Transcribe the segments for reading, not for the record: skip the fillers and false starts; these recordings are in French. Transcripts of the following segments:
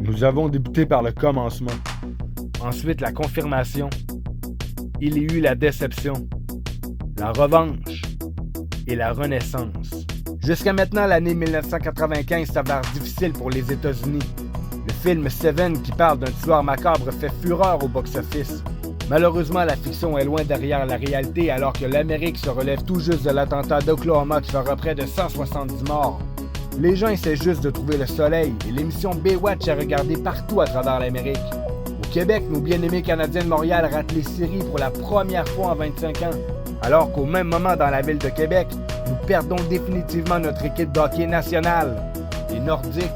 Nous avons débuté par le commencement. Ensuite, la confirmation. Il y eut la déception, la revanche et la renaissance. Jusqu'à maintenant, l'année 1995 s'avère difficile pour les États-Unis. Le film Seven, qui parle d'un tueur macabre, fait fureur au box-office. Malheureusement, la fiction est loin derrière la réalité alors que l'Amérique se relève tout juste de l'attentat d'Oklahoma qui fera près de 170 morts. Les gens essaient juste de trouver le soleil et l'émission Baywatch est regardée partout à travers l'Amérique. Au Québec, nos bien-aimés Canadiens de Montréal ratent les séries pour la première fois en 25 ans. Alors qu'au même moment dans la ville de Québec, nous perdons définitivement notre équipe de hockey nationale, les Nordiques.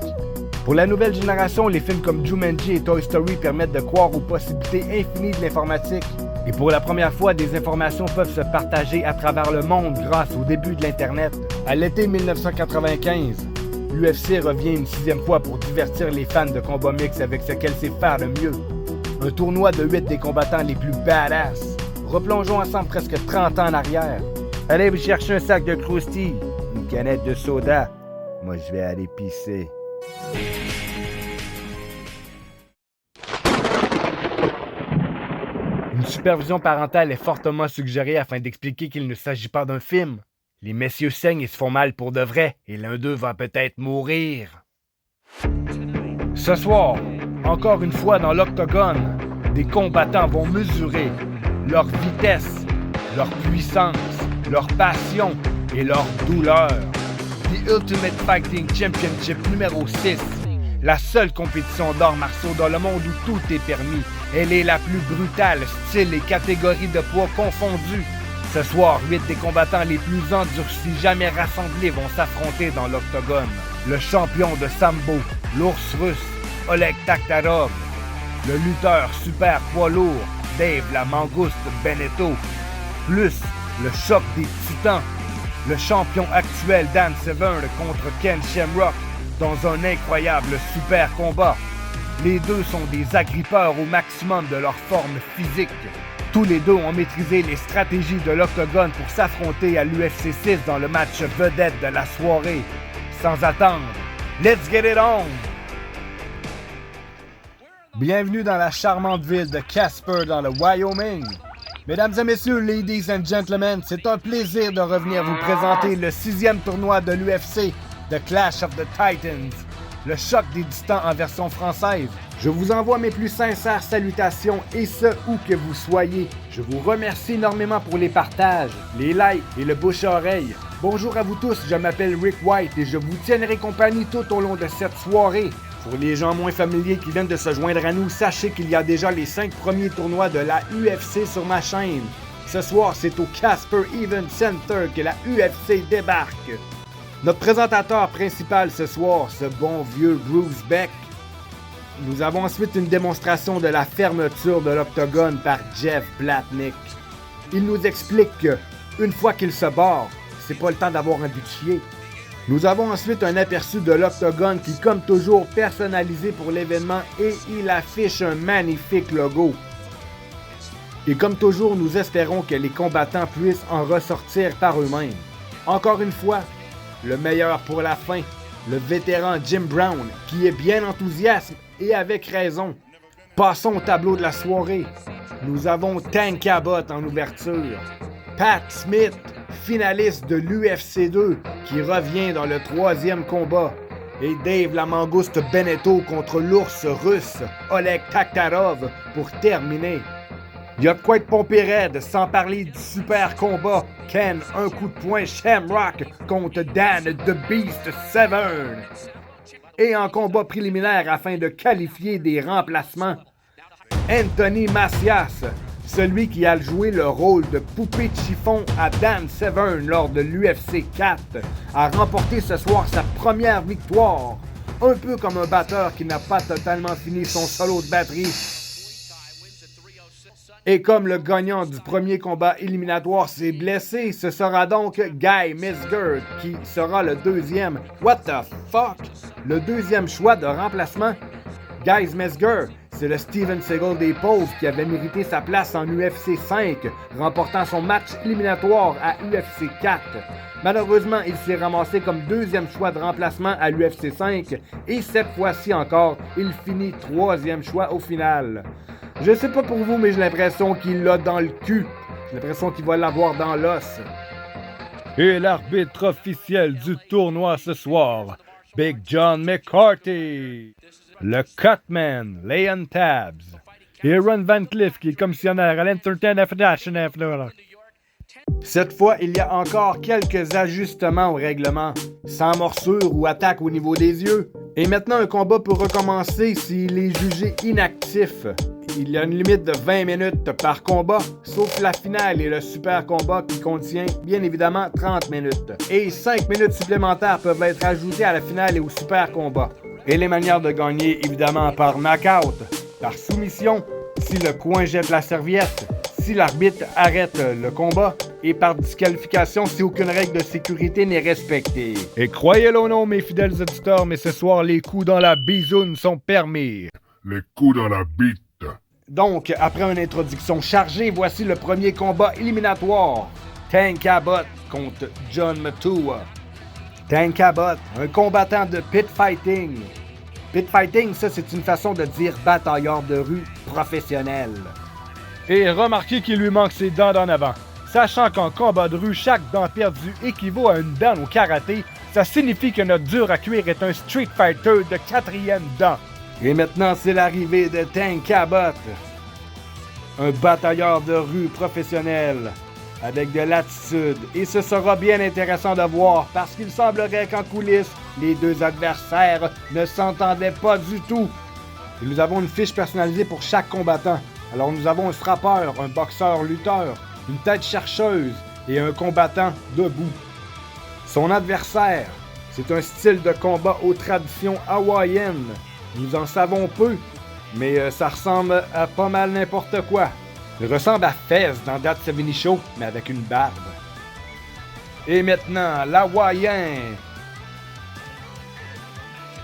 Pour la nouvelle génération, les films comme Jumanji et Toy Story permettent de croire aux possibilités infinies de l'informatique. Et pour la première fois, des informations peuvent se partager à travers le monde grâce au début de l'Internet. À l'été 1995, l'UFC revient une 6e fois pour divertir les fans de combat mix avec ce qu'elle sait faire le mieux. Un tournoi de 8 des combattants les plus badass. Replongeons ensemble presque 30 ans en arrière. Allez vous chercher un sac de Krusty, une canette de soda. Moi, je vais aller pisser. Une supervision parentale est fortement suggérée afin d'expliquer qu'il ne s'agit pas d'un film. Les messieurs saignent et se font mal pour de vrai, et l'un d'eux va peut-être mourir. Ce soir, encore une fois dans l'octogone, des combattants vont mesurer leur vitesse, leur puissance, leur passion et leur douleur. The Ultimate Fighting Championship numéro 6. La seule compétition d'arts martiaux dans le monde où tout est permis. Elle est la plus brutale, style et catégories de poids confondus. Ce soir, 8 des combattants les plus endurcis jamais rassemblés vont s'affronter dans l'octogone. Le champion de Sambo, l'ours russe, Oleg Taktarov. Le lutteur super poids lourd, Dave la mangouste Benetto. Plus le choc des titans. Le champion actuel Dan Severn contre Ken Shamrock dans un incroyable super combat. Les deux sont des agrippeurs au maximum de leur forme physique. Tous les deux ont maîtrisé les stratégies de l'octogone pour s'affronter à l'UFC 6 dans le match vedette de la soirée. Sans attendre, let's get it on! Bienvenue dans la charmante ville de Casper dans le Wyoming. Mesdames et messieurs, ladies and gentlemen, c'est un plaisir de revenir vous présenter le 6e tournoi de l'UFC, The Clash of the Titans, le choc des titans en version française. Je vous envoie mes plus sincères salutations et ce, où que vous soyez. Je vous remercie énormément pour les partages, les likes et le bouche-à-oreille. Bonjour à vous tous, je m'appelle Rick White et je vous tiendrai compagnie tout au long de cette soirée. Pour les gens moins familiers qui viennent de se joindre à nous, sachez qu'il y a déjà les 5 premiers tournois de la UFC sur ma chaîne. Ce soir, c'est au Casper Event Center que la UFC débarque. Notre présentateur principal ce soir, ce bon vieux Bruce Beck. Nous avons ensuite une démonstration de la fermeture de l'octogone par Jeff Blatnick. Il nous explique que, une fois qu'il se barre, c'est pas le temps d'avoir un but de chier. Nous avons ensuite un aperçu de l'octogone qui, comme toujours, personnalisé pour l'événement et il affiche un magnifique logo. Et comme toujours, nous espérons que les combattants puissent en ressortir par eux-mêmes. Encore une fois, le meilleur pour la fin, le vétéran Jim Brown, qui est bien enthousiaste et avec raison. Passons au tableau de la soirée. Nous avons Tank Abbott en ouverture. Pat Smith, finaliste de l'UFC 2, qui revient dans le 3e combat. Et Dave la mangouste Benetto contre l'ours russe, Oleg Taktarov, pour terminer. Il y a de quoi être pompé raide, sans parler du super combat. Ken, un coup de poing Shamrock contre Dan The Beast Severn. Et en combat préliminaire afin de qualifier des remplacements, Anthony Macias, celui qui a joué le rôle de poupée de chiffon à Dan Severn lors de l'UFC 4, a remporté ce soir sa première victoire. Un peu comme un batteur qui n'a pas totalement fini son solo de batterie. Et comme le gagnant du premier combat éliminatoire s'est blessé, ce sera donc Guy Mezger qui sera le deuxième. What the fuck? Le deuxième choix de remplacement? Guy Mezger, C'est le Steven Seagal des pauvres qui avait mérité sa place en UFC 5, remportant son match éliminatoire à UFC 4. Malheureusement, il s'est ramassé comme deuxième choix de remplacement à l'UFC 5 et cette fois-ci encore, il finit troisième choix au final. Je sais pas pour vous, mais j'ai l'impression qu'il l'a dans le cul. J'ai l'impression qu'il va l'avoir dans l'os. Et l'arbitre officiel du tournoi ce soir, Big John McCarthy. Le Cutman, Leon Tabs. Et Ron Van Cliff, qui est commissionnaire à l'International. Cette fois, il y a encore quelques ajustements au règlement, sans morsure ou attaque au niveau des yeux. Et maintenant, un combat peut recommencer s'il est jugé inactif. Il y a une limite de 20 minutes par combat, sauf la finale et le super combat qui contient, bien évidemment, 30 minutes. Et 5 minutes supplémentaires peuvent être ajoutées à la finale et au super combat. Et les manières de gagner, évidemment, par knockout, par soumission, si le coin jette la serviette, si l'arbitre arrête le combat, et par disqualification si aucune règle de sécurité n'est respectée. Et croyez-le ou non, mes fidèles auditeurs, mais ce soir, les coups dans la bisoune sont permis. Les coups dans la bite. Donc, après une introduction chargée, voici le premier combat éliminatoire. Tank Abbott contre John Matua. Tank Abbott, un combattant de pit fighting. Pit fighting, ça c'est une façon de dire batailleur de rue professionnel. Et remarquez qu'il lui manque ses dents d'en avant. Sachant qu'en combat de rue, chaque dent perdue équivaut à une dent au karaté, ça signifie que notre dur à cuire est un Street Fighter de 4e dent. Et maintenant, c'est l'arrivée de Tank Abbott, un batailleur de rue professionnel, avec de l'attitude. Et ce sera bien intéressant de voir, parce qu'il semblerait qu'en coulisses, les deux adversaires ne s'entendaient pas du tout. Et nous avons une fiche personnalisée pour chaque combattant. Alors nous avons un frappeur, un boxeur-lutteur, une tête chercheuse et un combattant debout. Son adversaire, c'est un style de combat aux traditions hawaïennes. Nous en savons peu, mais ça ressemble à pas mal n'importe quoi. Il ressemble à Fez dans That 70 Show, mais avec une barbe. Et maintenant, l'Hawaïen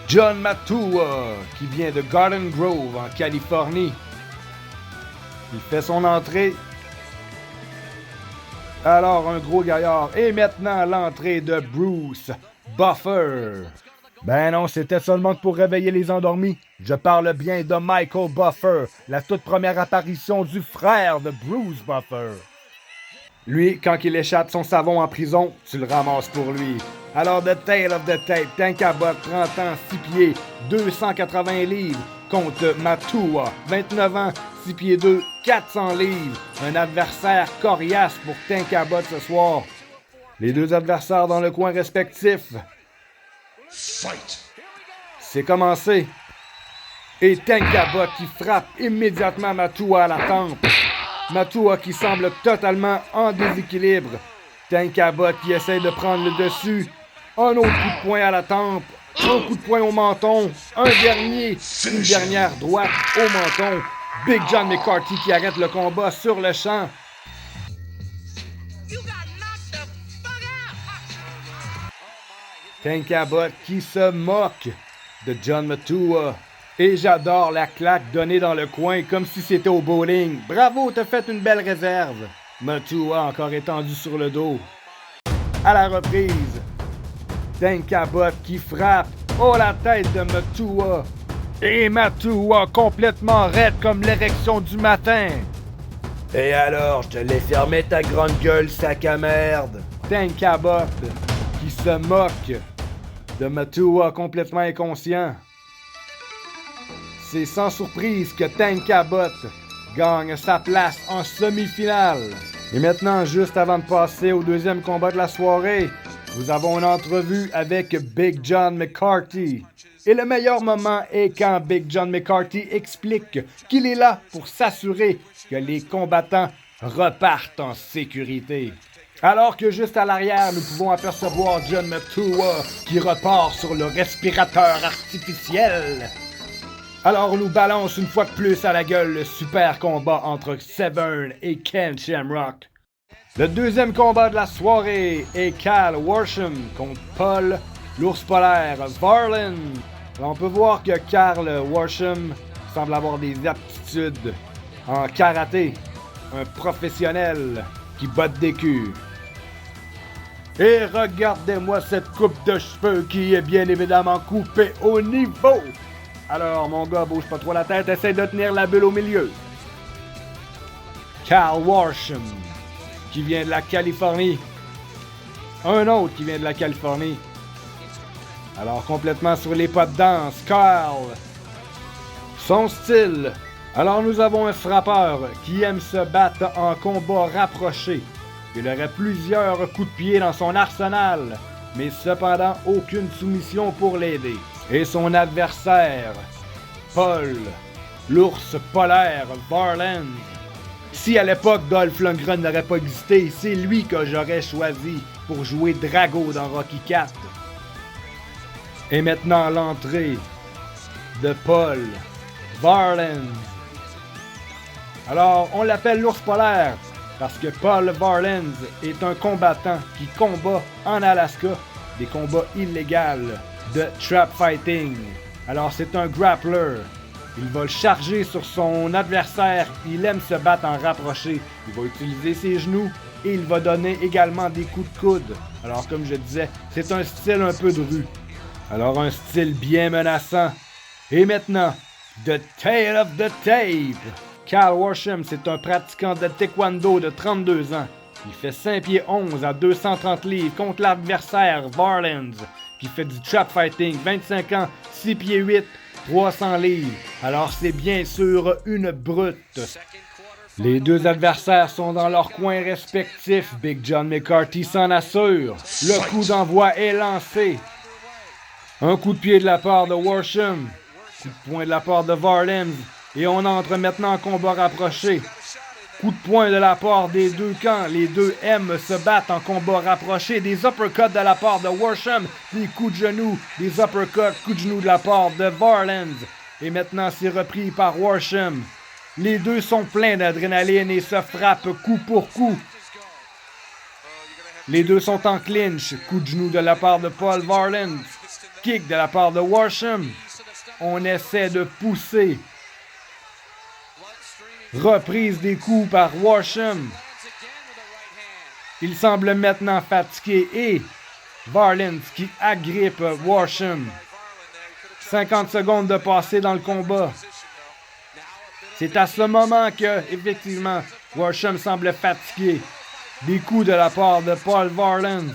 John Matua, qui vient de Garden Grove, en Californie. Il fait son entrée. Alors, un gros gaillard. Et maintenant, l'entrée de Bruce Buffer. Ben non, c'était seulement pour réveiller les endormis. Je parle bien de Michael Buffer, la toute première apparition du frère de Bruce Buffer. Lui, quand il échappe son savon en prison, tu le ramasses pour lui. Alors, the tail of the tape, Tank Abbott, 30 ans, 6 pieds, 280 livres, contre Matua, 29 ans, 6 pieds 2, 400 livres. Un adversaire coriace pour Tank Abbott ce soir. Les deux adversaires dans le coin respectif. Fight. C'est commencé. Et Tank Abbott qui frappe immédiatement Matua à la tempe. Matua qui semble totalement en déséquilibre. Tank Abbott qui essaie de prendre le dessus. Un autre coup de poing à la tempe. Un coup de poing au menton. Un dernier. Une dernière droite au menton. Big John McCarthy qui arrête le combat sur le champ. Tank Abbott qui se moque de John Matua. Et j'adore la claque donnée dans le coin comme si c'était au bowling. Bravo, t'as fait une belle réserve. Matua encore étendu sur le dos. À la reprise, Tank Abbott qui frappe. Oh, la tête de Matua. Et Matua complètement raide comme l'érection du matin. Et alors, je te l'ai fermé ta grande gueule, sac à merde. Tank Abbott qui se moque de Matua complètement inconscient. C'est sans surprise que Tank Abbott gagne sa place en semi-finale. Et maintenant, juste avant de passer au deuxième combat de la soirée, nous avons une entrevue avec Big John McCarthy. Et le meilleur moment est quand Big John McCarthy explique qu'il est là pour s'assurer que les combattants repartent en sécurité. Alors que juste à l'arrière, nous pouvons apercevoir John Matua qui repart sur le respirateur artificiel. Alors on nous balance une fois de plus à la gueule le super combat entre Severn et Ken Shamrock. Le deuxième combat de la soirée est Cal Worsham contre Paul l'ours polaire Varlin. On peut voir que Carl Worsham semble avoir des aptitudes en karaté. Un professionnel qui botte des culs. Et regardez-moi cette coupe de cheveux qui est bien évidemment coupée au niveau. Alors, mon gars, bouge pas trop la tête, essaie de tenir la bulle au milieu. Cal Worsham, qui vient de la Californie. Un autre qui vient de la Californie. Alors, complètement sur les pas de danse, Carl. Son style. Alors, nous avons un frappeur qui aime se battre en combat rapproché. Il aurait plusieurs coups de pied dans son arsenal, mais cependant aucune soumission pour l'aider. Et son adversaire, Paul, l'ours polaire Varland. Si à l'époque Dolph Lundgren n'aurait pas existé, c'est lui que j'aurais choisi pour jouer Drago dans Rocky IV. Et maintenant l'entrée de Paul Varland. Alors, on l'appelle l'ours polaire parce que Paul Varland est un combattant qui combat en Alaska des combats illégaux de trap fighting. Alors, c'est un grappler. Il va le charger sur son adversaire. Il aime se battre en rapproché. Il va utiliser ses genoux et il va donner également des coups de coude. Alors, comme je disais, c'est un style un peu de rue. Alors, un style bien menaçant. Et maintenant, The Tale of the Tape. Cal Worsham, c'est un pratiquant de taekwondo de 32 ans. Il fait 5 pieds 11 à 230 livres contre l'adversaire Varland, qui fait du trap fighting, 25 ans, 6 pieds 8, 300 livres. Alors c'est bien sûr une brute. Les deux adversaires sont dans leur coin respectif. Big John McCarthy s'en assure. Le coup d'envoi est lancé. Un coup de pied de la part de Worsham. Coup de poing de la part de Varland. Et on entre maintenant en combat rapproché. Coup de poing de la part des deux camps. Les deux aiment se battre en combat rapproché. Des uppercuts de la part de Worsham. Des coups de genoux. Des uppercuts, coups de genoux de la part de Varland. Et maintenant c'est repris par Worsham. Les deux sont pleins d'adrénaline et se frappent coup pour coup. Les deux sont en clinch. Coup de genoux de la part de Paul Varland. Kick de la part de Worsham. On essaie de pousser. Reprise des coups par Worsham. Il semble maintenant fatigué et Varland qui agrippe Worsham. 50 secondes de passé dans le combat. C'est à ce moment que, effectivement, Worsham semble fatigué. Des coups de la part de Paul Varland.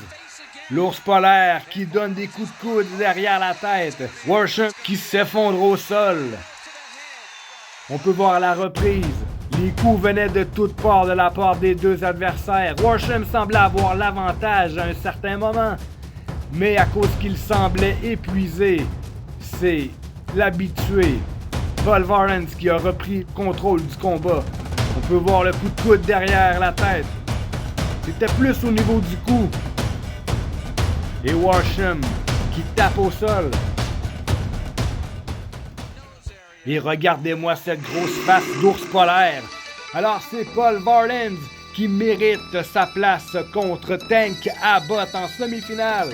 L'ours polaire qui donne des coups de coude derrière la tête. Worsham qui s'effondre au sol. On peut voir la reprise. Les coups venaient de toutes parts de la part des deux adversaires. Worsham semblait avoir l'avantage à un certain moment. Mais à cause qu'il semblait épuisé, c'est l'habitué Paul Varland qui a repris le contrôle du combat. On peut voir le coup de coude derrière la tête. C'était plus au niveau du cou. Et Worsham qui tape au sol. Et regardez-moi cette grosse face d'ours polaire. Alors c'est Paul Varland qui mérite sa place contre Tank Abbott en demi-finale.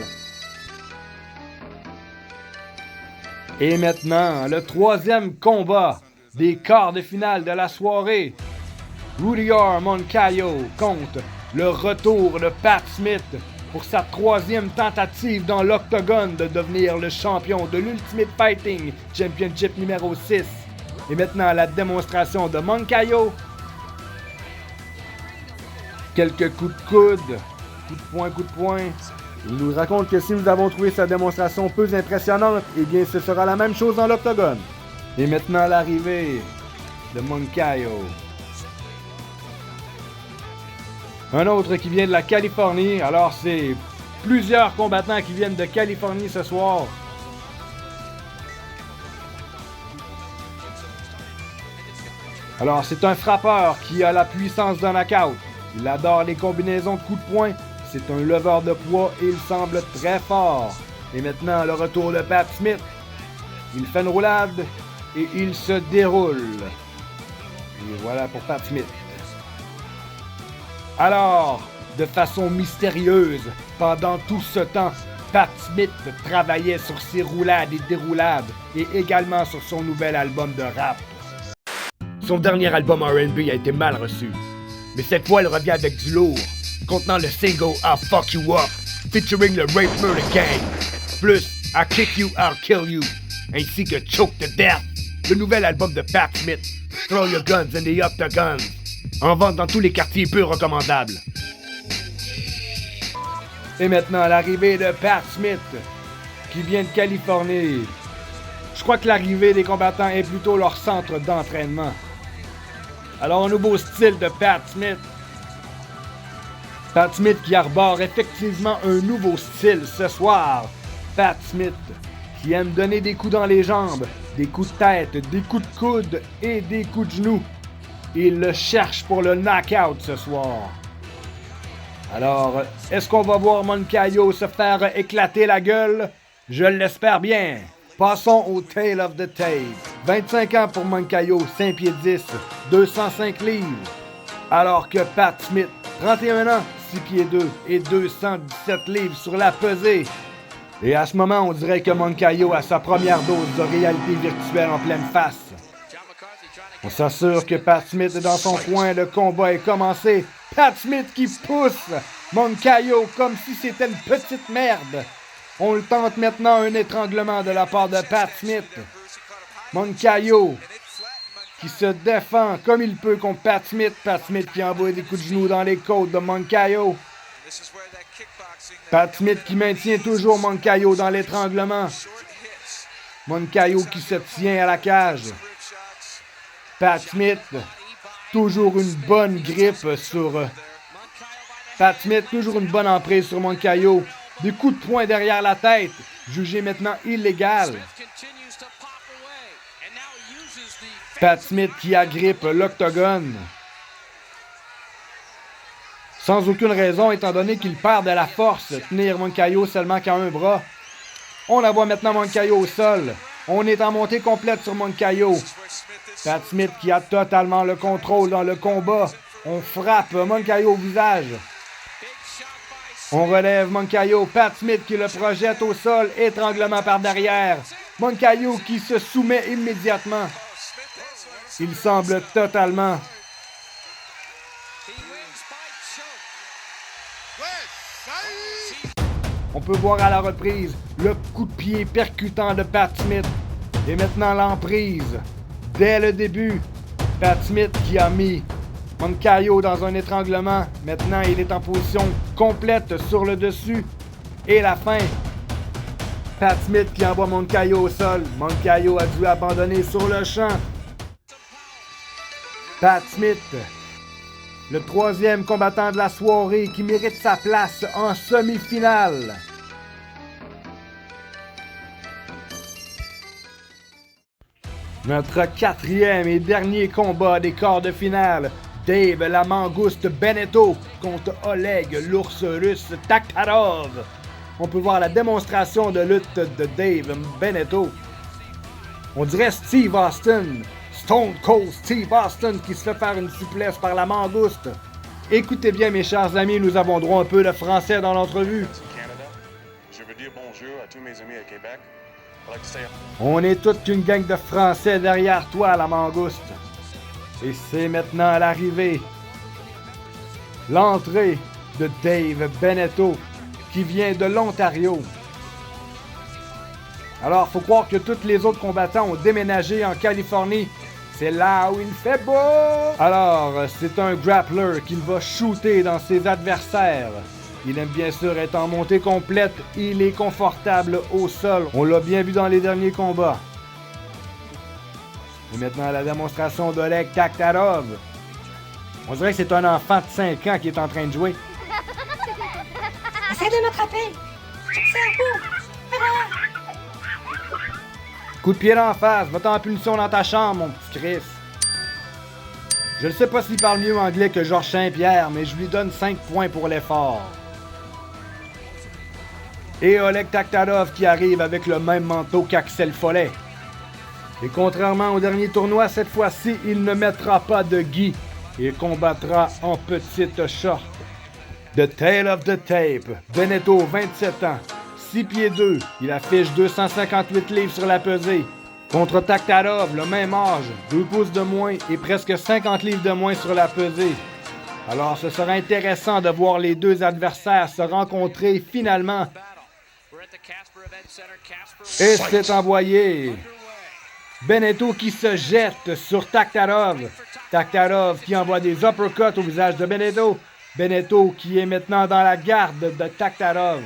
Et maintenant, le troisième combat des quarts de finale de la soirée. Rudyard Moncayo contre le retour de Pat Smith pour sa troisième tentative dans l'octogone de devenir le champion de l'Ultimate Fighting Championship numéro 6. Et maintenant, la démonstration de Moncayo. Quelques coups de coude, coup de poing. Il nous raconte que si nous avons trouvé sa démonstration peu impressionnante, eh bien ce sera la même chose dans l'octogone. Et maintenant l'arrivée de Moncayo. Un autre qui vient de la Californie. Alors c'est plusieurs combattants qui viennent de Californie ce soir. Alors c'est un frappeur qui a la puissance d'un knockout. Il adore les combinaisons de coups de poing. C'est un leveur de poids et il semble très fort. Et maintenant, le retour de Pat Smith. Il fait une roulade et il se déroule. Et voilà pour Pat Smith. Alors, de façon mystérieuse, pendant tout ce temps, Pat Smith travaillait sur ses roulades et déroulades et également sur son nouvel album de rap. Son dernier album R&B a été mal reçu. Mais cette fois, il revient avec du lourd, contenant le single I'll Fuck You Up, featuring le Rape Murder Gang, plus I'll Kick You, I'll Kill You, ainsi que Choke to Death, le nouvel album de Pat Smith, Throw Your Guns and the Up the Guns, en vente dans tous les quartiers peu recommandables. Et maintenant, l'arrivée de Pat Smith, qui vient de Californie. Je crois que l'arrivée des combattants est plutôt leur centre d'entraînement. Alors, un nouveau style de Pat Smith. Pat Smith qui arbore effectivement un nouveau style ce soir. Pat Smith qui aime donner des coups dans les jambes, des coups de tête, des coups de coude et des coups de genoux. Il le cherche pour le knockout ce soir. Alors, est-ce qu'on va voir Moncayo se faire éclater la gueule? Je l'espère bien. Passons au Tale of the Tape. 25 ans pour Moncayo, 5 pieds 10, 205 livres. Alors que Pat Smith, 31 ans, 6 pieds 2 et 217 livres sur la pesée. Et à ce moment, on dirait que Moncayo a sa première dose de réalité virtuelle en pleine face. On s'assure que Pat Smith est dans son coin, le combat est commencé. Pat Smith qui pousse Moncayo comme si c'était une petite merde. On le tente maintenant un étranglement de la part de Pat Smith. Moncayo qui se défend comme il peut contre Pat Smith. Pat Smith qui envoie des coups de genoux dans les côtes de Moncayo. Pat Smith qui maintient toujours Moncayo dans l'étranglement. Moncayo qui se tient à la cage. Pat Smith, toujours une bonne grippe sur... Pat Smith, toujours une bonne emprise sur Moncayo. Des coups de poing derrière la tête, jugés maintenant illégal. Pat Smith qui agrippe l'octogone. Sans aucune raison, étant donné qu'il perd de la force, tenir Moncayo seulement qu'à un bras. On la voit maintenant Moncayo au sol. On est en montée complète sur Moncayo. Pat Smith qui a totalement le contrôle dans le combat. On frappe Moncayo au visage. On relève Moncayo. Pat Smith qui le projette au sol. Étranglement par derrière. Moncayo qui se soumet immédiatement. Il semble totalement... On peut voir à la reprise le coup de pied percutant de Pat Smith. Et maintenant l'emprise. Dès le début, Pat Smith qui a mis Moncayo dans un étranglement. Maintenant, il est en position complète sur le dessus. Et la fin. Pat Smith qui envoie Moncayo au sol. Moncayo a dû abandonner sur le champ. Pat Smith, le troisième combattant de la soirée qui mérite sa place en semi-finale. Notre quatrième et dernier combat des quarts de finale. Dave la mangouste Benetto contre Oleg l'ours russe Taktarov. On peut voir la démonstration de lutte de Dave Benetto. On dirait Steve Austin. Stone Cold Steve Austin qui se fait faire une souplesse par la mangouste. Écoutez bien mes chers amis, nous avons droit un peu de français dans l'entrevue. Je veux dire bonjour à tous mes amis à Québec. On est toute une gang de Français derrière toi, la mangouste. Et c'est maintenant l'arrivée. L'entrée de Dave Benetto qui vient de l'Ontario. Alors, faut croire que tous les autres combattants ont déménagé en Californie. C'est là où il fait beau! Alors, c'est un grappler qui va shooter dans ses adversaires. Il aime bien sûr être en montée complète. Il est confortable au sol. On l'a bien vu dans les derniers combats. Et maintenant, la démonstration d'Oleg Taktarov. On dirait que c'est un enfant de 5 ans qui est en train de jouer. Essaye de m'attraper! Coup de pied d'en face, va-t'en en punition dans ta chambre, mon petit Chris. Je ne sais pas s'il parle mieux anglais que Georges Saint-Pierre, mais je lui donne 5 points pour l'effort. Et Oleg Taktarov qui arrive avec le même manteau qu'Axel Follet. Et contrairement au dernier tournoi, cette fois-ci, il ne mettra pas de gui et combattra en petite short. The Tale of the Tape, Benetto, 27 ans. 6 pieds 2, il affiche 258 livres sur la pesée. Contre Taktarov, le même âge, 2 pouces de moins et presque 50 livres de moins sur la pesée. Alors ce sera intéressant de voir les deux adversaires se rencontrer finalement. Et c'est envoyé. Benneteau qui se jette sur Taktarov. Taktarov qui envoie des uppercuts au visage de Benneteau. Benneteau qui est maintenant dans la garde de Taktarov.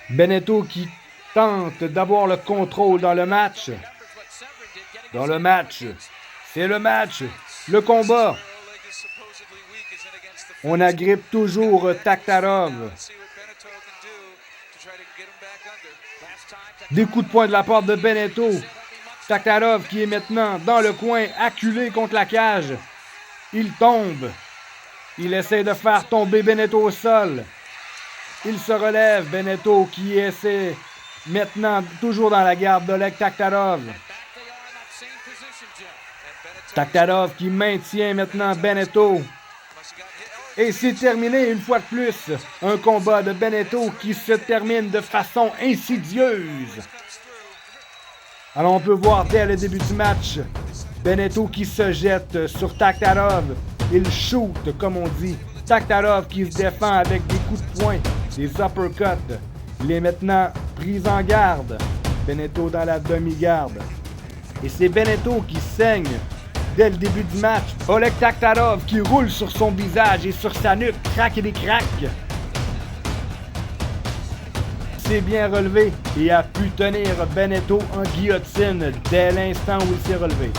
Benneteau qui tente d'avoir le contrôle dans le match. C'est le match, le combat. On agrippe toujours Taktarov. Des coups de poing de la part de Benneteau. Taktarov qui est maintenant dans le coin, acculé contre la cage. Il tombe. Il essaie de faire tomber Benneteau au sol. Il se relève, Benneteau qui essaie maintenant toujours dans la garde d'Oleg Taktarov. Taktarov qui maintient maintenant Benneteau. Et c'est terminé une fois de plus. Un combat de Benneteau qui se termine de façon insidieuse. Alors on peut voir dès le début du match, Benneteau qui se jette sur Taktarov. Il shoot, comme on dit. Taktarov qui se défend avec des coups de poing, des uppercuts. Il est maintenant pris en garde. Benneteau dans la demi-garde. Et c'est Benneteau qui saigne dès le début du match. Oleg Taktarov qui roule sur son visage et sur sa nuque, craque et des craques. C'est bien relevé et a pu tenir Benneteau en guillotine dès l'instant où il s'est relevé.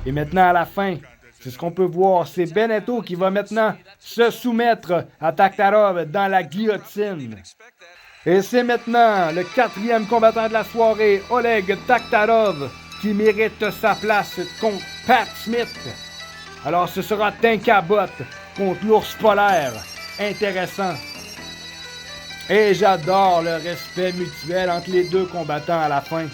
Et maintenant à la fin, c'est ce qu'on peut voir, c'est Benneteau qui va maintenant se soumettre à Taktarov dans la guillotine. Et c'est maintenant le 4e combattant de la soirée, Oleg Taktarov, qui mérite sa place contre Pat Smith. Alors ce sera Tank Abbott contre l'ours polaire. Intéressant. Et j'adore le respect mutuel entre les deux combattants à la fin.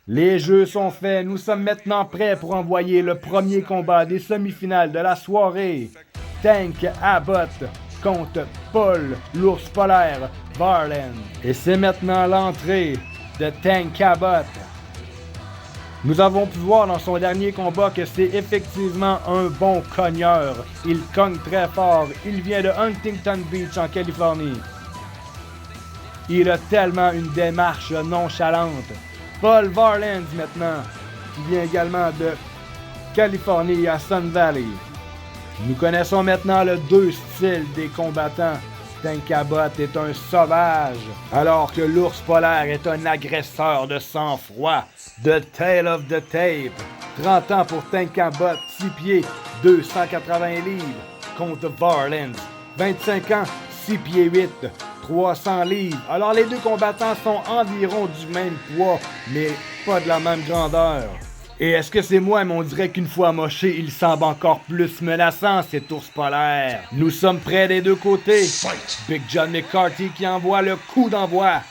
Les jeux sont faits, nous sommes maintenant prêts pour envoyer le premier combat des semi-finales de la soirée. Tank Abbott contre Paul l'ours polaire Varland. Et c'est maintenant l'entrée de Tank Abbott. Nous avons pu voir dans son dernier combat que c'est effectivement un bon cogneur. Il cogne très fort. Il vient de Huntington Beach en Californie. Il a tellement une démarche nonchalante. Paul Varland maintenant, qui vient également de Californie à Sun Valley. Nous connaissons maintenant le deux styles des combattants. Tank Abbott est un sauvage, alors que l'ours polaire est un agresseur de sang-froid. The Tale of the Tape. 30 ans pour Tank Abbott, 6 pieds, 280 livres, contre Varland. 25 ans, 6 pieds 8, 300 livres. Alors les deux combattants sont environ du même poids, mais pas de la même grandeur. Et est-ce que c'est moi, mais on dirait qu'une fois amoché, il semble encore plus menaçant, cet ours polaire. Nous sommes prêts des deux côtés. Big John McCarthy qui envoie le coup d'envoi.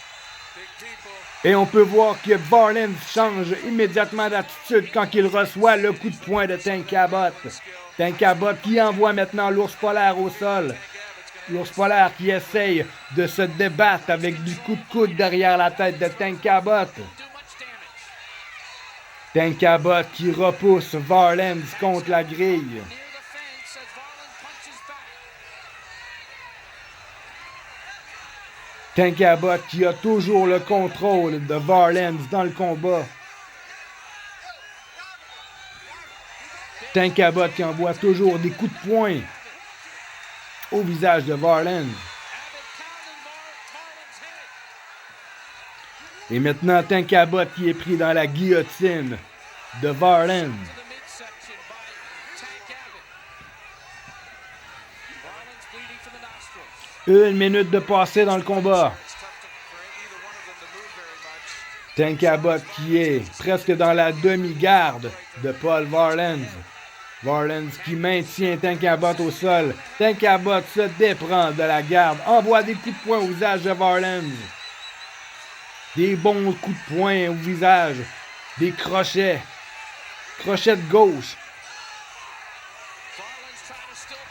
Et on peut voir que Varland change immédiatement d'attitude quand il reçoit le coup de poing de Tank Abbott. Tank Abbott qui envoie maintenant l'ours polaire au sol. L'ours polaire qui essaye de se débattre avec du coup de coude derrière la tête de Tank Abbott. Tank Abbott qui repousse Varland contre la grille. Tank Abbott qui a toujours le contrôle de Varland dans le combat. Tank Abbott qui envoie toujours des coups de poing au visage de Varland. Et maintenant, Tank Abbott qui est pris dans la guillotine de Varland. Une minute de passé dans le combat. Tank Abbott qui est presque dans la demi-garde de Paul Varland. Varland qui maintient Tank Abbott au sol. Tank Abbott se déprend de la garde, envoie des coups de poing au visage de Varland. Des bons coups de poing au visage. Des crochets. Crochet de gauche.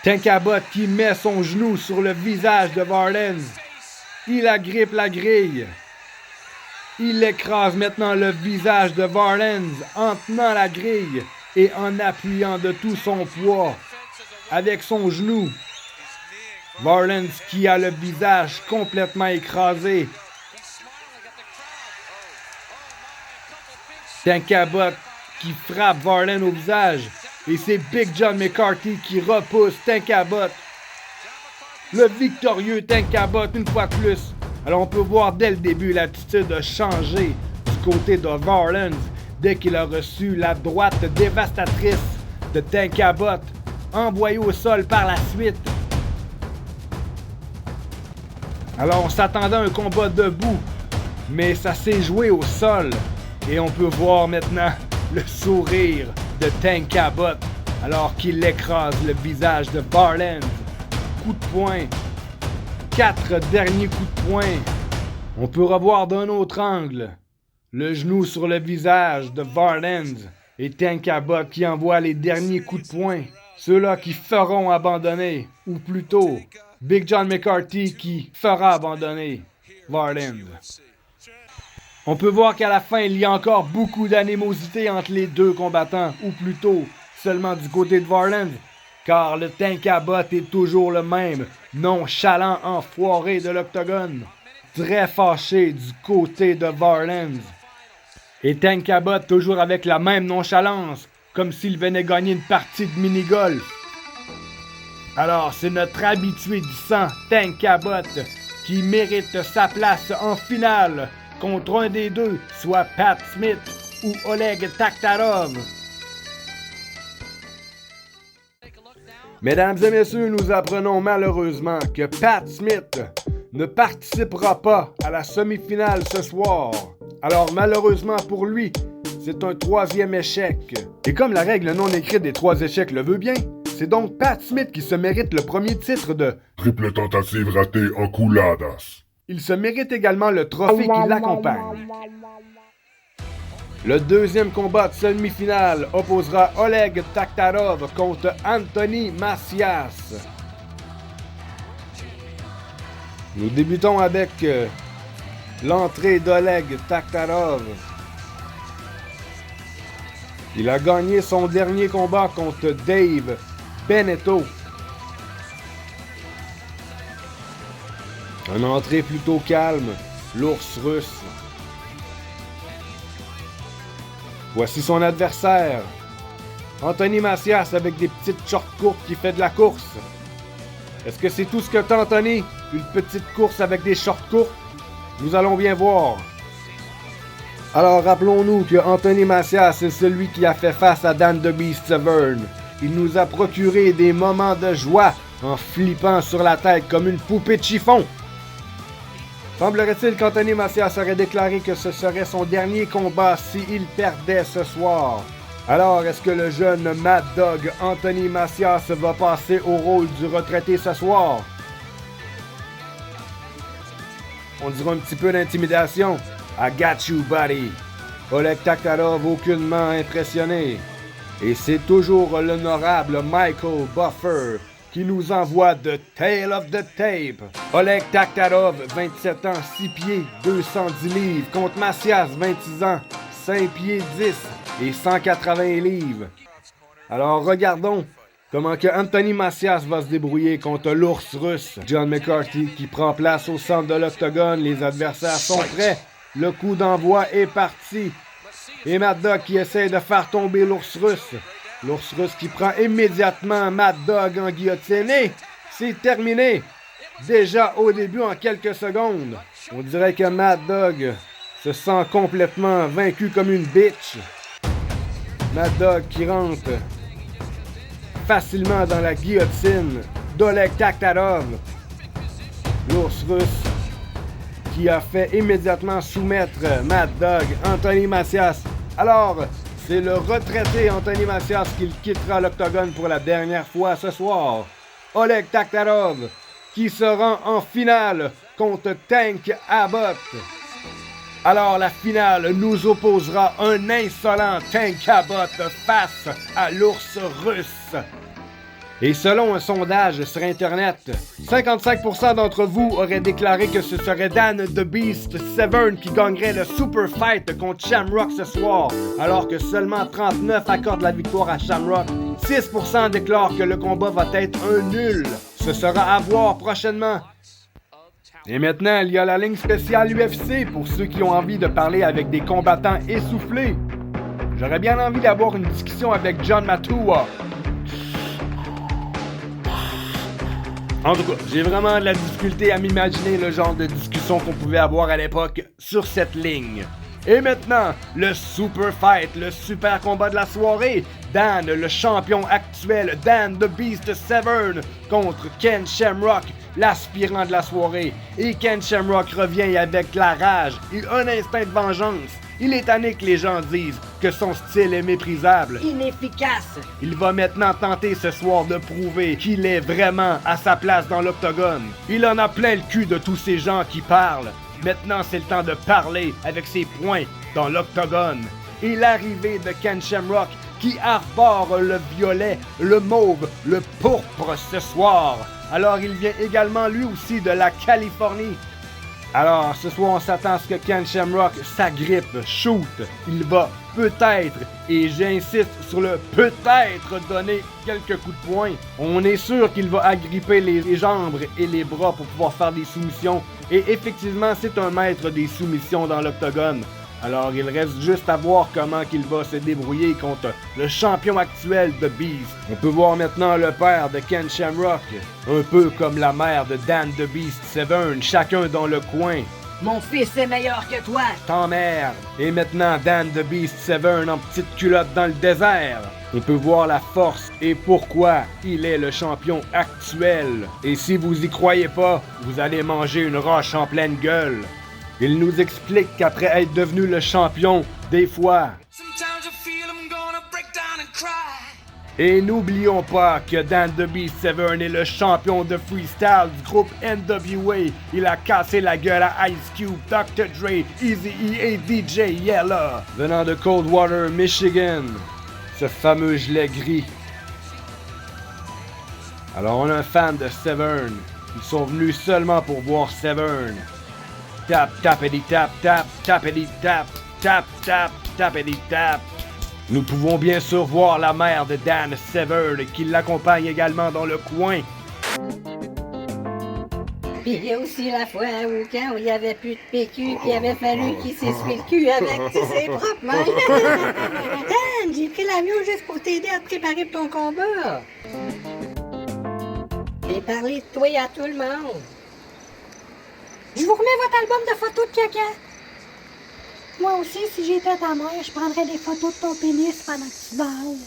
Tank Abbott qui met son genou sur le visage de Varlens. Il agrippe la grille. Il écrase maintenant le visage de Varlens en tenant la grille et en appuyant de tout son poids avec son genou. Varlens qui a le visage complètement écrasé. Tank Abbott qui frappe Varlens au visage. Et c'est Big John McCarthy qui repousse Tank Abbott. Le victorieux Tank Abbott une fois de plus. Alors on peut voir dès le début l'attitude a changé du côté de Varlens dès qu'il a reçu la droite dévastatrice de Tank Abbott, envoyé au sol par la suite. Alors on s'attendait à un combat debout, mais ça s'est joué au sol. Et on peut voir maintenant le sourire de Tank Abbott alors qu'il écrase le visage de Varlens. Coup de poing. 4 derniers coups de poing. On peut revoir d'un autre angle le genou sur le visage de Varlens et Tank Abbott qui envoie les derniers coups de poing. Ceux-là qui feront abandonner, ou plutôt Big John McCarthy qui fera abandonner Varlens. On peut voir qu'à la fin, il y a encore beaucoup d'animosité entre les deux combattants, ou plutôt seulement du côté de Varlens, car le Tank Abbott est toujours le même, nonchalant enfoiré de l'octogone, très fâché du côté de Varlens. Et Tank Abbott toujours avec la même nonchalance, comme s'il venait gagner une partie de mini-golf. Alors, c'est notre habitué du sang, Tank Abbott, qui mérite sa place en finale contre un des deux, soit Pat Smith ou Oleg Taktarov. Mesdames et messieurs, nous apprenons malheureusement que Pat Smith ne participera pas à la semi-finale ce soir. Alors malheureusement pour lui, c'est un 3e échec. Et comme la règle non écrite des 3 échecs le veut bien, c'est donc Pat Smith qui se mérite le premier titre de Triple tentative ratée en couladas. Il se mérite également le trophée qui l'accompagne. Le 2e combat de semi-finale opposera Oleg Taktarov contre Anthony Macias. Nous débutons avec l'entrée d'Oleg Taktarov. Il a gagné son dernier combat contre Dave Benetto. Une entrée plutôt calme, l'ours russe. Voici son adversaire, Anthony Macias avec des petites shorts courtes qui fait de la course. Est-ce que c'est tout ce que t'as, Anthony? Une petite course avec des shorts courtes? Nous allons bien voir. Alors rappelons-nous que Anthony Macias est celui qui a fait face à Dan the Beast Severn. Il nous a procuré des moments de joie en flippant sur la tête comme une poupée de chiffon. Semblerait-il qu'Anthony Macias aurait déclaré que ce serait son dernier combat s'il perdait ce soir. Alors, est-ce que le jeune Mad Dog Anthony Macias va passer au rôle du retraité ce soir? On dirait un petit peu d'intimidation. I got you, buddy. Oleg Taktarov aucunement impressionné. Et c'est toujours l'honorable Michael Buffer qui nous envoie The Tale of the Tape. Oleg Taktarov, 27 ans, 6 pieds, 210 livres, contre Macias, 26 ans, 5 pieds 10 et 180 livres. Alors regardons comment que Anthony Macias va se débrouiller contre l'ours russe, John McCarthy, qui prend place au centre de l'octogone. Les adversaires sont prêts. Le coup d'envoi est parti. Et Mad Dog qui essaie de faire tomber l'ours russe. L'ours russe qui prend immédiatement Mad Dog en guillotine. Et c'est terminé. Déjà au début en quelques secondes. On dirait que Mad Dog se sent complètement vaincu comme une bitch. Mad Dog qui rentre facilement dans la guillotine d'Oleg Taktarov. L'ours russe qui a fait immédiatement soumettre Mad Dog, Anthony Macias. Alors, c'est le retraité Anthony Macias qui quittera l'octogone pour la dernière fois ce soir. Oleg Taktarov qui se rend en finale contre Tank Abbott. Alors la finale nous opposera un insolent Tank Abbott face à l'ours russe. Et selon un sondage sur Internet, 55% d'entre vous auraient déclaré que ce serait Dan The Beast Severn qui gagnerait le Super Fight contre Shamrock ce soir, alors que seulement 39 accordent la victoire à Shamrock. 6% déclarent que le combat va être un nul. Ce sera à voir prochainement. Et maintenant, il y a la ligne spéciale UFC pour ceux qui ont envie de parler avec des combattants essoufflés. J'aurais bien envie d'avoir une discussion avec John Matua. En tout cas, j'ai vraiment de la difficulté à m'imaginer le genre de discussion qu'on pouvait avoir à l'époque sur cette ligne. Et maintenant, le super fight, le super combat de la soirée. Dan, le champion actuel, Dan The Beast Severn, contre Ken Shamrock, l'aspirant de la soirée. Et Ken Shamrock revient avec la rage et un instinct de vengeance. Il est tanné que les gens disent que son style est méprisable. Inefficace. Il va maintenant tenter ce soir de prouver qu'il est vraiment à sa place dans l'octogone. Il en a plein le cul de tous ces gens qui parlent. Maintenant, c'est le temps de parler avec ses poings dans l'octogone. Et l'arrivée de Ken Shamrock qui arbore le violet, le mauve, le pourpre ce soir. Alors, il vient également lui aussi de la Californie. Alors, ce soir, on s'attend à ce que Ken Shamrock s'agrippe, shoot. Il va peut-être, et j'insiste sur le peut-être, donner quelques coups de poing. On est sûr qu'il va agripper les jambes et les bras pour pouvoir faire des soumissions. Et effectivement, c'est un maître des soumissions dans l'octogone. Alors, il reste juste à voir comment qu'il va se débrouiller contre le champion actuel de Beast. On peut voir maintenant le père de Ken Shamrock, un peu comme la mère de Dan The Beast Severn, chacun dans le coin. Mon fils est meilleur que toi. T'emmerdes. Et maintenant, Dan The Beast Severn en petite culotte dans le désert. On peut voir la force et pourquoi il est le champion actuel. Et si vous y croyez pas, vous allez manger une roche en pleine gueule. Il nous explique qu'après être devenu le champion, des fois... Et n'oublions pas que Dan The Beast Severn est le champion de freestyle du groupe NWA. Il a cassé la gueule à Ice Cube, Dr. Dre, Eazy-E et DJ Yella. Venant de Coldwater, Michigan, ce fameux gilet gris. Alors on a un fan de Severn. Ils sont venus seulement pour voir Severn. Tap, tapedi tap, tap, tapedi tap, tap, tap, tapedi tap. Nous pouvons bien sûr voir la mère de Dan Severn qui l'accompagne également dans le coin. Puis il y a aussi la fois où quand il n'y avait plus de PQ, qu'il avait fallu qu'il s'essuie le cul avec ses propres mains. Dan, j'ai pris l'avion juste pour t'aider à te préparer pour ton combat. J'ai parlé de toi à tout le monde. Je vous remets votre album de photos de caca. Moi aussi, si j'étais ta mère, je prendrais des photos de ton pénis pendant que tu balles.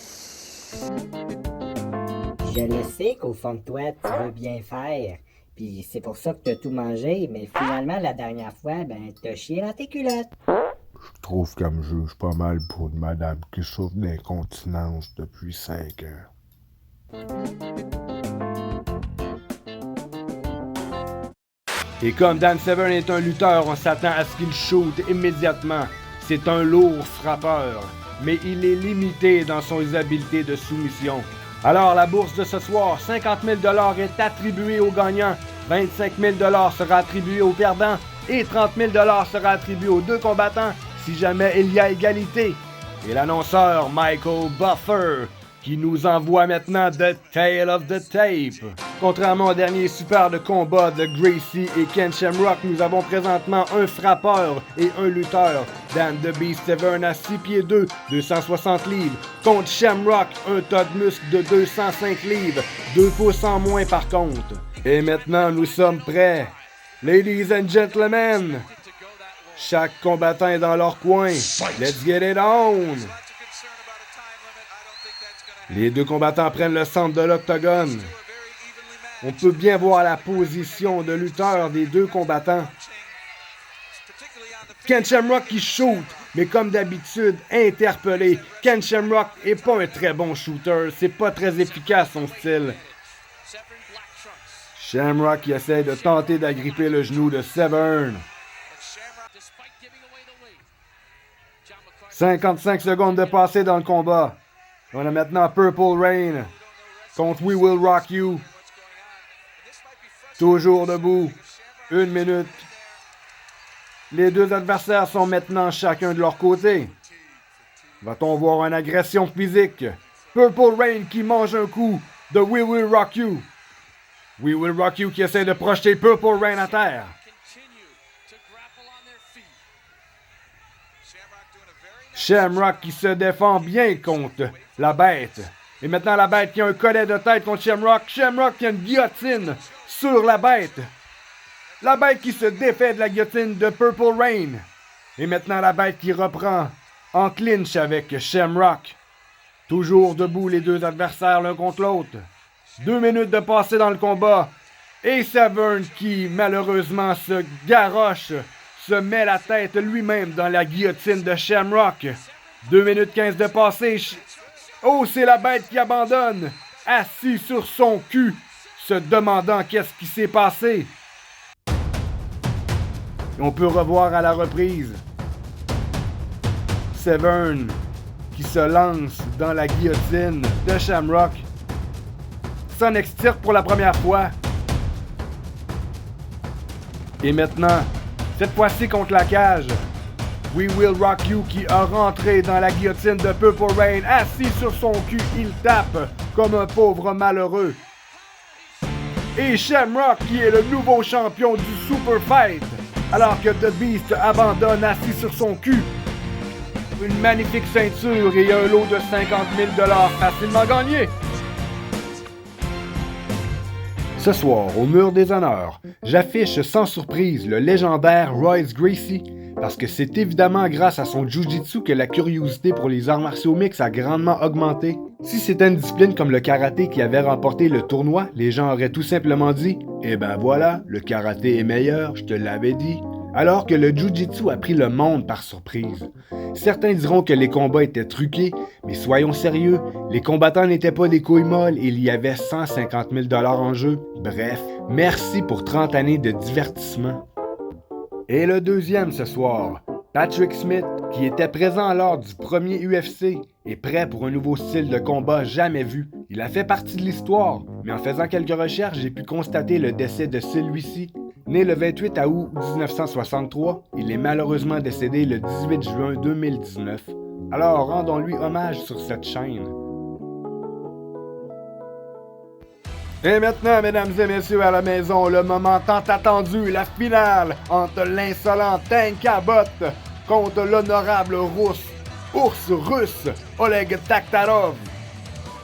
Je le sais qu'au fond de toi, tu veux bien faire. Puis c'est pour ça que t'as tout mangé, mais finalement, la dernière fois, ben, t'as chié dans tes culottes. Je trouve qu'elle me juge pas mal pour une madame qui souffre d'incontinence depuis 5 ans. Et comme Dan Severn est un lutteur, on s'attend à ce qu'il shoot immédiatement. C'est un lourd frappeur, mais il est limité dans ses habiletés de soumission. Alors la bourse de ce soir, 50 000 $ est attribuée aux gagnants, 25 000 $ sera attribué aux perdants et 30 000 $ sera attribué aux deux combattants si jamais il y a égalité. Et l'annonceur Michael Buffer qui nous envoie maintenant The Tale of the Tape. Contrairement au dernier super de combat de Gracie et Ken Shamrock, nous avons présentement un frappeur et un lutteur. Dan The Beast Severn à 6 pieds 2, 260 livres. Contre Shamrock, un tas de muscles de 205 livres, 2 pouces en moins par contre. Et maintenant, nous sommes prêts. Ladies and gentlemen, chaque combattant est dans leur coin. Let's get it on! Les deux combattants prennent le centre de l'octogone. On peut bien voir la position de lutteur des deux combattants. Ken Shamrock qui shoot, mais comme d'habitude, interpellé. Ken Shamrock est pas un très bon shooter, c'est pas très efficace son style. Shamrock qui essaie de tenter d'agripper le genou de Severn. 55 secondes de passé dans le combat. On a maintenant Purple Rain contre We Will Rock You. Toujours debout. 1 minute. Les deux adversaires sont maintenant chacun de leur côté. Va-t-on voir une agression physique? Purple Rain qui mange un coup de We Will Rock You. We Will Rock You qui essaie de projeter Purple Rain à terre. Shamrock qui se défend bien contre la bête. Et maintenant la bête qui a un collet de tête contre Shamrock. Shamrock qui a une guillotine sur la bête. La bête qui se défait de la guillotine de Purple Rain. Et maintenant la bête qui reprend en clinch avec Shamrock. Toujours debout les deux adversaires l'un contre l'autre. 2 minutes de passé dans le combat. Et Severn qui malheureusement se garoche, se met la tête lui-même dans la guillotine de Shamrock. 2 minutes 15 de passé. Oh, c'est la bête qui abandonne, assis sur son cul, se demandant qu'est-ce qui s'est passé. Et on peut revoir à la reprise Severn qui se lance dans la guillotine de Shamrock. S'en extirpe pour la première fois. Et maintenant, cette fois-ci contre la cage, We Will Rock You qui a rentré dans la guillotine de Purple Rain, assis sur son cul, il tape comme un pauvre malheureux. Et Shamrock qui est le nouveau champion du Super Fight, alors que The Beast abandonne assis sur son cul. Une magnifique ceinture et un lot de 50 000 $ facilement gagné. Ce soir, au mur des honneurs, j'affiche sans surprise le légendaire Royce Gracie, parce que c'est évidemment grâce à son jiu-jitsu que la curiosité pour les arts martiaux mixtes a grandement augmenté. Si c'était une discipline comme le karaté qui avait remporté le tournoi, les gens auraient tout simplement dit « Eh ben voilà, le karaté est meilleur, je te l'avais dit ». Alors que le jiu-jitsu a pris le monde par surprise. Certains diront que les combats étaient truqués, mais soyons sérieux, les combattants n'étaient pas des couilles molles et il y avait 150 000 $ en jeu. Bref, merci pour 30 années de divertissement. Et le deuxième ce soir, Patrick Smith, qui était présent lors du premier UFC, est prêt pour un nouveau style de combat jamais vu. Il a fait partie de l'histoire, mais en faisant quelques recherches, j'ai pu constater le décès de celui-ci. Né le 28 août 1963, il est malheureusement décédé le 18 juin 2019. Alors rendons-lui hommage sur cette chaîne. Et maintenant, mesdames et messieurs à la maison, le moment tant attendu, la finale entre l'insolent Tank Abbott contre l'honorable ours russe Oleg Taktarov.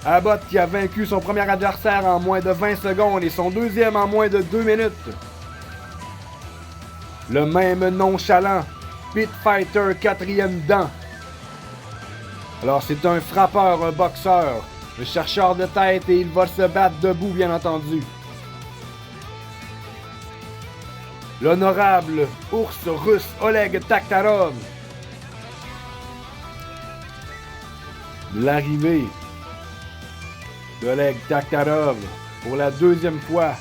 Abbott qui a vaincu son premier adversaire en moins de 20 secondes et son deuxième en moins de 2 minutes. Le même nonchalant, Pit Fighter 4e dan. Alors c'est un frappeur, un boxeur, un chercheur de tête et il va se battre debout bien entendu. L'honorable ours russe Oleg Taktarov. L'arrivée d'Oleg Taktarov pour la deuxième fois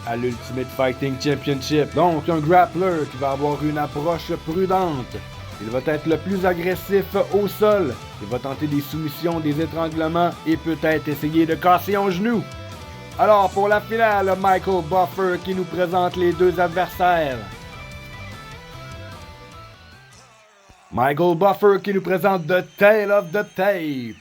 à l'Ultimate Fighting Championship. Donc, un grappler qui va avoir une approche prudente. Il va être le plus agressif au sol. Il va tenter des soumissions, des étranglements et peut-être essayer de casser un genou. Alors, pour la finale, Michael Buffer qui nous présente les deux adversaires. Michael Buffer qui nous présente The Tale of the Tape.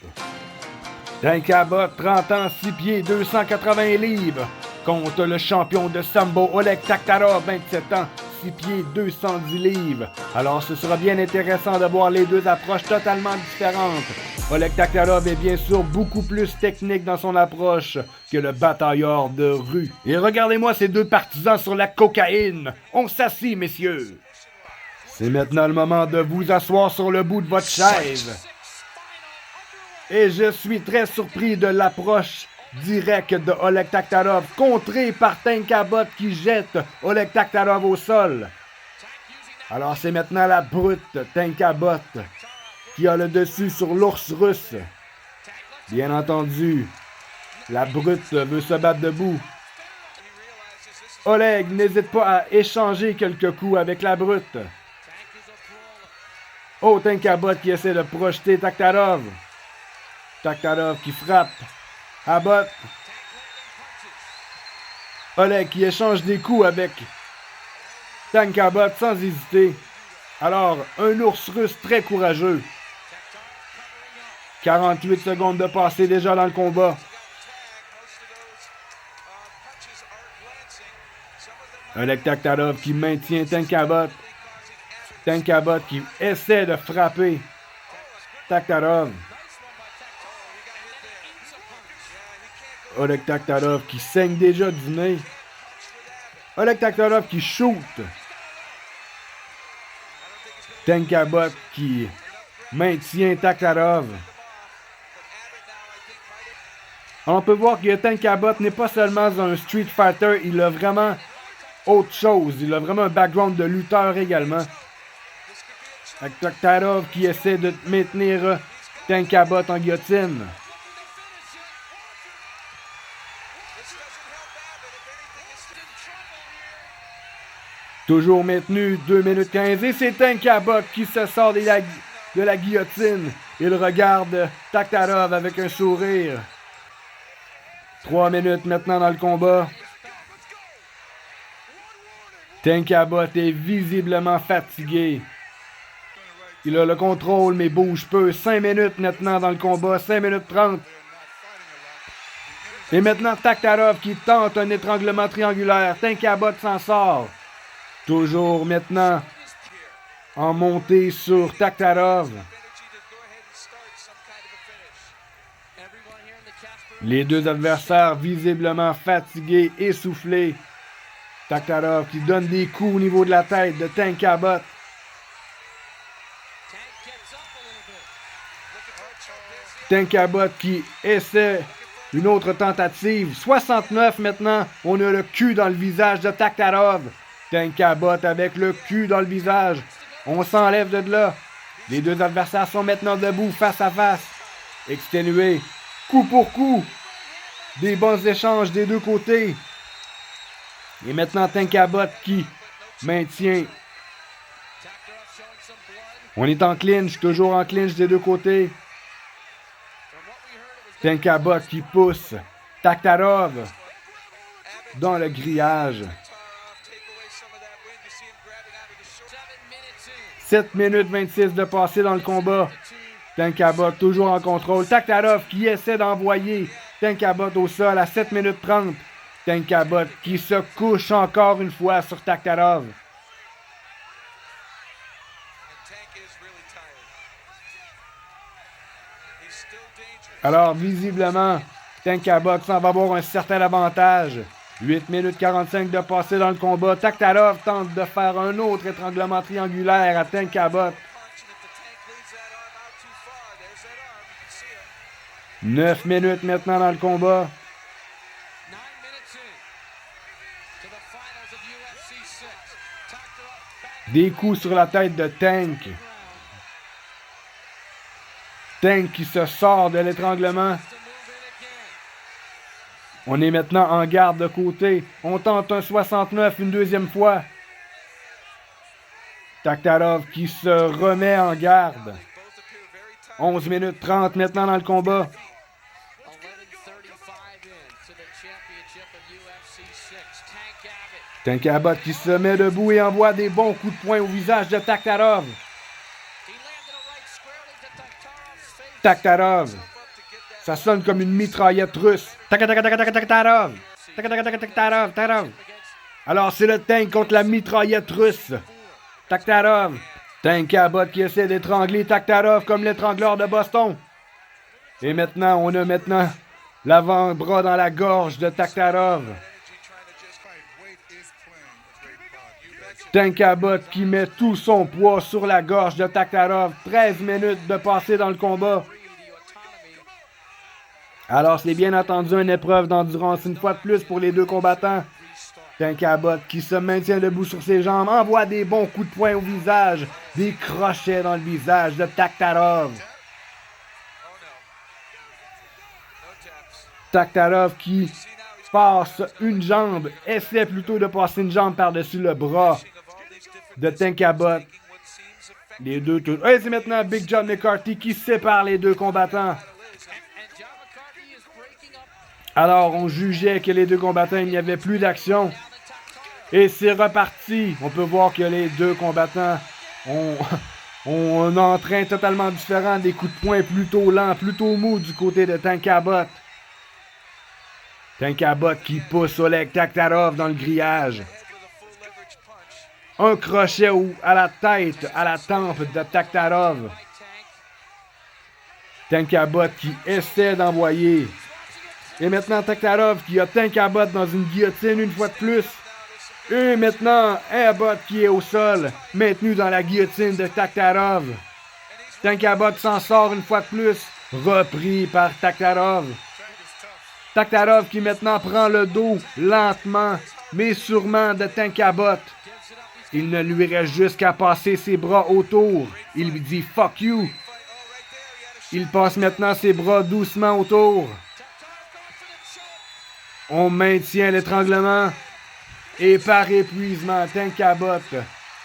Tank Abbott, 30 ans, 6 pieds, 280 livres. Contre le champion de Sambo, Oleg Taktarov, 27 ans, 6 pieds, 210 livres. Alors ce sera bien intéressant de voir les deux approches totalement différentes. Oleg Taktarov est bien sûr beaucoup plus technique dans son approche que le batailleur de rue. Et regardez-moi ces deux partisans sur la cocaïne. On s'assit, messieurs. C'est maintenant le moment de vous asseoir sur le bout de votre chaise. Et je suis très surpris de l'approche direct de Oleg Taktarov, contré par Tank Abbott qui jette Oleg Taktarov au sol. Alors c'est maintenant la brute Tank Abbott qui a le dessus sur l'ours russe. Bien entendu, la brute veut se battre debout. Oleg n'hésite pas à échanger quelques coups avec la brute. Oh, Tank Abbott qui essaie de projeter Taktarov. Taktarov qui frappe Abbott. Oleg qui échange des coups avec Tank Abbott sans hésiter. Alors, un ours russe très courageux. 48 secondes de passé déjà dans le combat. Oleg Taktarov qui maintient Tank Abbott. Tank Abbott qui essaie de frapper Taktarov. Oleg Taktarov qui saigne déjà du nez. Oleg Taktarov qui shoot. Tank Abbott qui maintient Taktarov. On peut voir que Tank Abbott n'est pas seulement un Street Fighter, il a vraiment autre chose. Il a vraiment un background de lutteur également. Avec Taktarov qui essaie de maintenir Tank Abbott en guillotine. Toujours maintenu, 2 minutes 15, et c'est Tank Abbott qui se sort de la guillotine. Il regarde Taktarov avec un sourire. 3 minutes maintenant dans le combat. Tank Abbott est visiblement fatigué. Il a le contrôle mais bouge peu. 5 minutes maintenant dans le combat, 5 minutes 30. Et maintenant Taktarov qui tente un étranglement triangulaire. Tank Abbott s'en sort. Toujours maintenant en montée sur Taktarov. Les deux adversaires visiblement fatigués, essoufflés. Taktarov qui donne des coups au niveau de la tête de Tank Abbott. Tank Abbott qui essaie une autre tentative. 69 maintenant. On a le cul dans le visage de Taktarov. Tank Abbott avec le cul dans le visage. On s'enlève de là. Les deux adversaires sont maintenant debout, face à face. Exténués. Coup pour coup. Des bons échanges des deux côtés. Et maintenant Tank Abbott qui maintient. On est en clinch, toujours en clinch des deux côtés. Tank Abbott qui pousse Taktarov dans le grillage. 7 minutes 26 de passé dans le combat. Tank Abbott toujours en contrôle. Taktarov qui essaie d'envoyer Tank Abbott au sol à 7 minutes 30. Tank Abbott qui se couche encore une fois sur Taktarov. Alors, visiblement, Tank Abbott s'en va avoir un certain avantage. 8 minutes 45 de passer dans le combat. Taktarov tente de faire un autre étranglement triangulaire à Tank Abbott. 9 minutes maintenant dans le combat. Des coups sur la tête de Tank. Tank qui se sort de l'étranglement. On est maintenant en garde de côté. On tente un 69 une deuxième fois. Taktarov qui se remet en garde. 11 minutes 30 maintenant dans le combat. Tank Abbott qui se met debout et envoie des bons coups de poing au visage de Taktarov. Taktarov. Ça sonne comme une mitraillette russe. Taktarov. Taktarov. Alors c'est le Tank contre la mitraillette russe. Taktarov. Tank Abbott qui essaie d'étrangler Taktarov comme l'étrangleur de Boston. Et maintenant, on a maintenant l'avant-bras dans la gorge de Taktarov. Tank Abbott qui met tout son poids sur la gorge de Taktarov. 13 minutes de passer dans le combat. Alors, c'est bien entendu une épreuve d'endurance une fois de plus pour les deux combattants. Tank Abbott qui se maintient debout sur ses jambes, envoie des bons coups de poing au visage, des crochets dans le visage de Taktarov. Taktarov qui passe une jambe, essaie plutôt de passer une jambe par-dessus le bras de Tank Abbott. Les deux tout. Et c'est maintenant Big John McCarthy qui sépare les deux combattants. Alors, on jugeait que les deux combattants, il n'y avait plus d'action. Et c'est reparti. On peut voir que les deux combattants ont un entrain totalement différent, des coups de poing plutôt lents, plutôt mous du côté de Tank Abbott. Tank Abbott qui pousse Oleg Taktarov dans le grillage. Un crochet à la tête, à la tempe de Taktarov. Tank Abbott qui essaie d'envoyer. Et maintenant Taktarov qui a Tank Abbott dans une guillotine une fois de plus. Et maintenant Abbott qui est au sol, maintenu dans la guillotine de Taktarov. Tank Abbott s'en sort une fois de plus, repris par Taktarov. Taktarov qui maintenant prend le dos lentement, mais sûrement de Tank Abbott. Il ne lui reste juste qu'à passer ses bras autour. Il lui dit « fuck you ». Il passe maintenant ses bras doucement autour. On maintient l'étranglement. Et par épuisement, Tank Abbott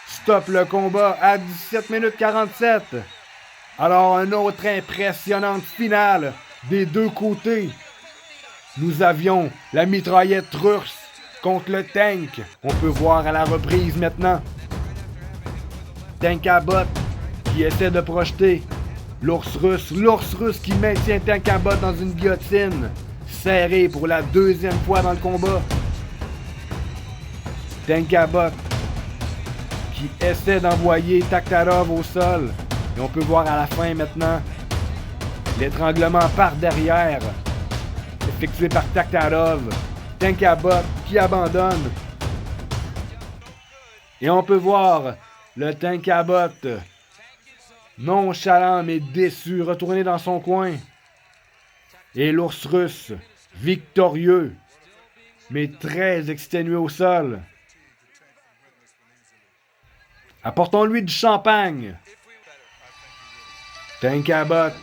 stoppe le combat à 17 minutes 47. Alors, une autre impressionnante finale des deux côtés. Nous avions la mitraillette russe contre le tank. On peut voir à la reprise maintenant. Tank Abbott qui essaie de projeter l'ours russe qui maintient Tank Abbott dans une guillotine, serré pour la deuxième fois dans le combat. Tank Abbott qui essaie d'envoyer Taktarov au sol. Et on peut voir à la fin maintenant l'étranglement par derrière, effectué par Taktarov. Tank Abbott qui abandonne. Et on peut voir le Tank Abbott nonchalant mais déçu, retourné dans son coin. Et l'ours russe, victorieux, mais très exténué au sol. Apportons-lui du champagne. Tank Abbott,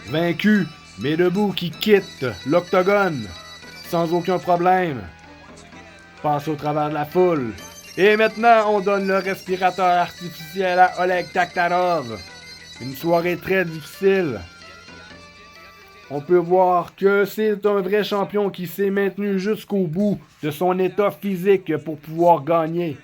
vaincu, mais debout, qui quitte l'octogone sans aucun problème. Passe au travers de la foule. Et maintenant, on donne le respirateur artificiel à Oleg Taktarov. Une soirée très difficile. On peut voir que c'est un vrai champion qui s'est maintenu jusqu'au bout de son état physique pour pouvoir gagner.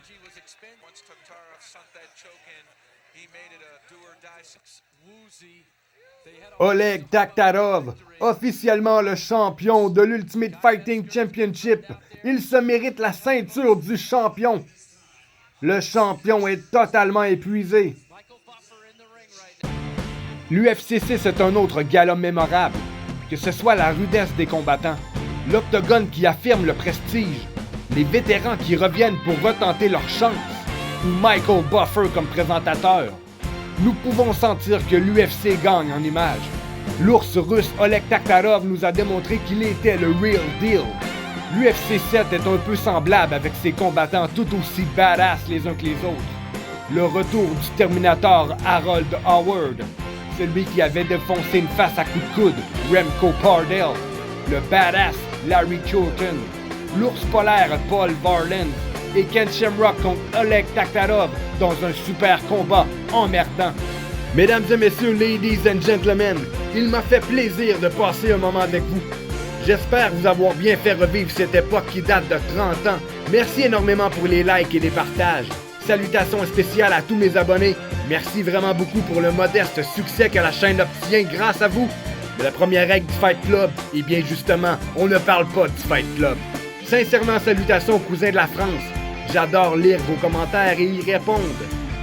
Oleg Taktarov, officiellement le champion de l'Ultimate Fighting Championship. Il se mérite la ceinture du champion. Le champion est totalement épuisé. L'UFC 6 est un autre gala mémorable. Que ce soit la rudesse des combattants, l'octogone qui affirme le prestige, les vétérans qui reviennent pour retenter leur chance, ou Michael Buffer comme présentateur. Nous pouvons sentir que l'UFC gagne en image. L'ours russe Oleg Taktarov nous a démontré qu'il était le real deal. L'UFC 7 est un peu semblable avec ses combattants tout aussi badass les uns que les autres. Le retour du Terminator Harold Howard, celui qui avait défoncé une face à coups de coude, Remco Pardell, le badass Larry Chilton, l'ours polaire Paul Varland et Ken Shamrock contre Oleg Taktarov dans un super combat emmerdant. Mesdames et messieurs, ladies and gentlemen, il m'a fait plaisir de passer un moment avec vous. J'espère vous avoir bien fait revivre cette époque qui date de 30 ans. Merci énormément pour les likes et les partages. Salutations spéciales à tous mes abonnés. Merci vraiment beaucoup pour le modeste succès que la chaîne obtient grâce à vous. Mais la première règle du Fight Club, eh bien justement, on ne parle pas du Fight Club. Sincèrement, salutations aux cousins de la France. J'adore lire vos commentaires et y répondre.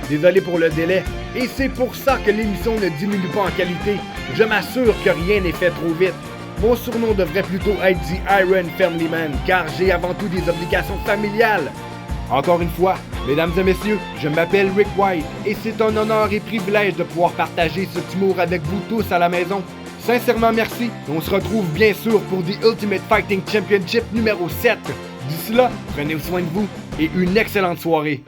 Désolé pour le délai. Et c'est pour ça que l'émission ne diminue pas en qualité. Je m'assure que rien n'est fait trop vite. Mon surnom devrait plutôt être The Iron Family Man, car j'ai avant tout des obligations familiales. Encore une fois, mesdames et messieurs, je m'appelle Rick White, et c'est un honneur et privilège de pouvoir partager cet humour avec vous tous à la maison. Sincèrement merci, on se retrouve bien sûr pour The Ultimate Fighting Championship numéro 7. D'ici là, prenez soin de vous, et une excellente soirée.